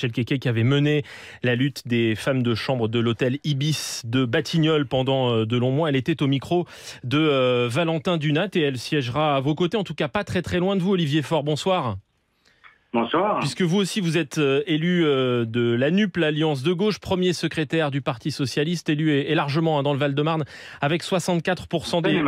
Rachel Keke qui avait mené la lutte des femmes de chambre de l'hôtel Ibis de Batignolles pendant de longs mois. Elle était au micro de Valentin Dunat et elle siégera à vos côtés, en tout cas pas très très loin de vous, Olivier Faure. Bonsoir. Bonsoir. Puisque vous aussi vous êtes élu de l'ANUP, l'Alliance de gauche, premier secrétaire du Parti socialiste, élu et largement dans le Val-de-Marne avec 64% des...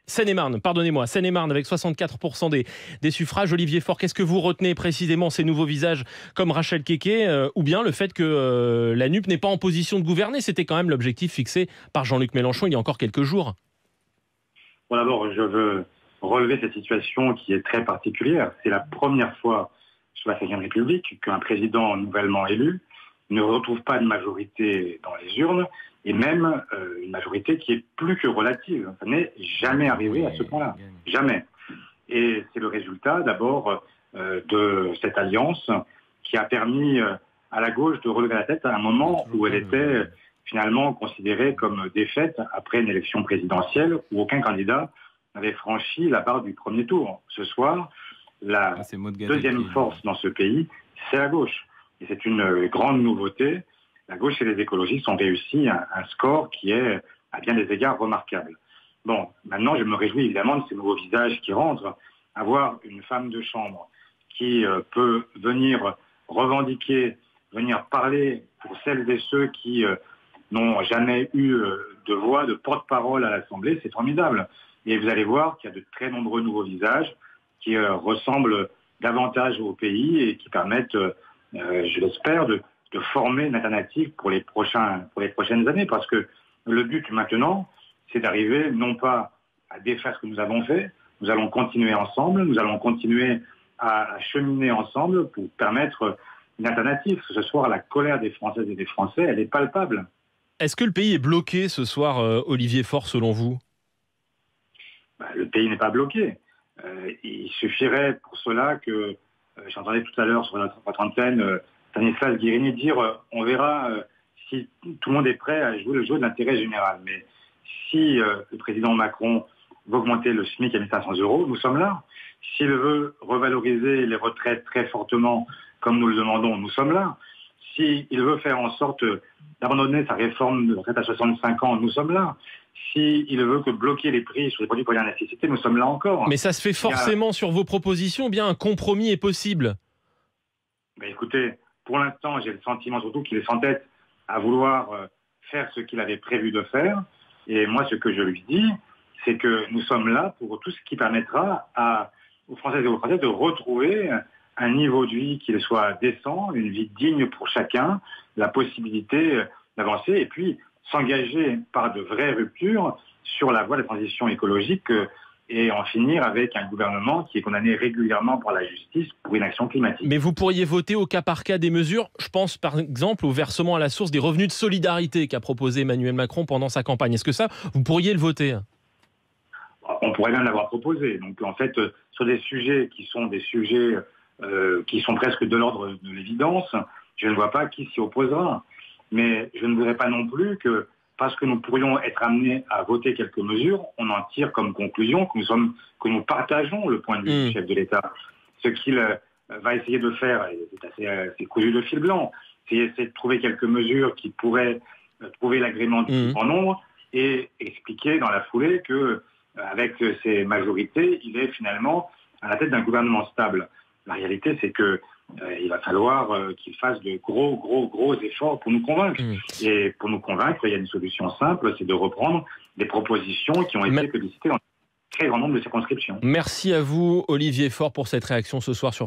Seine-et-Marne, pardonnez-moi, Seine-et-Marne avec 64% des suffrages. Olivier Faure, qu'est-ce que vous retenez précisément, ces nouveaux visages comme Rachel Keke ou bien le fait que la NUP n'est pas en position de gouverner? C'était quand même l'objectif fixé par Jean-Luc Mélenchon il y a encore quelques jours. Bon, d'abord, je veux relever cette situation qui est très particulière. C'est la première fois sous la Ve République qu'un président nouvellement élu ne retrouve pas de majorité dans les urnes, et même une majorité qui est plus que relative. Ça n'est jamais arrivé à ce point-là. Jamais. Et c'est le résultat d'abord de cette alliance qui a permis à la gauche de relever la tête à un moment où elle était finalement considérée comme défaite après une élection présidentielle où aucun candidat n'avait franchi la barre du premier tour. Ce soir, la deuxième force dans ce pays, c'est la gauche. Et c'est une grande nouveauté. La gauche et les écologistes ont réussi un score qui est, à bien des égards, remarquable. Bon, maintenant, je me réjouis évidemment de ces nouveaux visages qui rentrent. Avoir une femme de chambre qui peut venir revendiquer, venir parler pour celles et ceux qui n'ont jamais eu de voix, de porte-parole à l'Assemblée, c'est formidable. Et vous allez voir qu'il y a de très nombreux nouveaux visages qui ressemblent davantage au pays et qui permettent, je l'espère, de former une alternative pour les prochaines années. Parce que le but maintenant, c'est d'arriver non pas à défaire ce que nous avons fait, nous allons continuer ensemble, nous allons continuer à cheminer ensemble pour permettre une alternative. Ce soir, la colère des Françaises et des Français, elle est palpable. Est-ce que le pays est bloqué ce soir, Olivier Faure, selon vous? Le pays n'est pas bloqué. Il suffirait pour cela que, j'entendais tout à l'heure sur votre antenne, Stanislas Guérini dire on verra si tout le monde est prêt à jouer le jeu de l'intérêt général. Mais si le président Macron veut augmenter le SMIC à 1 500 €, nous sommes là. S'il veut revaloriser les retraites très fortement, comme nous le demandons, nous sommes là. S'il veut faire en sorte d'abandonner sa réforme de retraite à 65 ans, nous sommes là. S'il veut que bloquer les prix sur les produits de première nécessité, nous sommes là encore. Mais ça se fait forcément sur vos propositions, ou bien un compromis est possible? Écoutez, pour l'instant, j'ai le sentiment surtout qu'il est sans tête à vouloir faire ce qu'il avait prévu de faire. Et moi, ce que je lui dis, c'est que nous sommes là pour tout ce qui permettra aux Françaises et aux Français de retrouver un niveau de vie qui soit décent, une vie digne pour chacun, la possibilité d'avancer et puis s'engager par de vraies ruptures sur la voie de la transition écologique et en finir avec un gouvernement qui est condamné régulièrement par la justice pour inaction climatique. Mais vous pourriez voter au cas par cas des mesures. Je pense par exemple au versement à la source des revenus de solidarité qu'a proposé Emmanuel Macron pendant sa campagne. Est-ce que ça, vous pourriez le voter? On pourrait même l'avoir proposé. Donc en fait, sur des sujets qui sont des sujets qui sont presque de l'ordre de l'évidence, je ne vois pas qui s'y opposera. Mais je ne voudrais pas non plus que, parce que nous pourrions être amenés à voter quelques mesures, on en tire comme conclusion que nous partageons le point de vue du chef de l'État. Ce qu'il va essayer de faire, c'est assez cousu de fil blanc, c'est essayer de trouver quelques mesures qui pourraient trouver l'agrément du plus grand nombre et expliquer dans la foulée que, avec ces majorités, il est finalement à la tête d'un gouvernement stable. La réalité, c'est que il va falloir qu'il fasse de gros efforts pour nous convaincre. Et pour nous convaincre, il y a une solution simple, c'est de reprendre des propositions qui ont été plébiscitées dans un très grand nombre de circonscriptions. Merci à vous, Olivier Faure, pour cette réaction ce soir sur